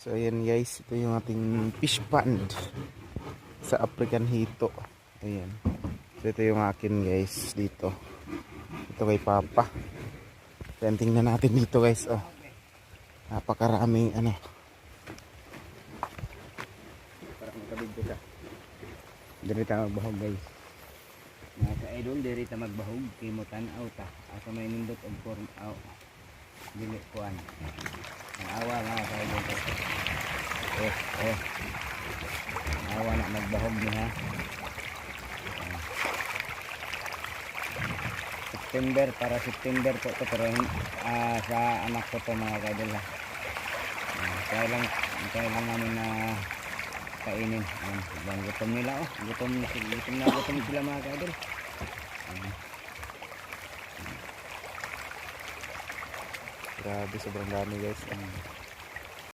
So ayan guys, ito yung ating fish pond sa African Hito. Ayan. So ito yung akin guys dito. Ito kay Papa. Ayan, tingnan natin dito guys. Oh. Napakaraming ano. Parang makabigyo ka. Dito tayo magbahog guys. Mga ka-idol, diri ta magbahog kay mo tan-aw ta. Asa may nindot og form out. Dili kuan. Ang awa mga ka-idol. Ang awa na magbahog niya. September, para September po to, pero sa anak ko to mga ka-idol ha. Kaya lang namin na kainin. Bang gutom nila oh. Gutom sila mga ka-idol. Grabe, sobrang dami guys.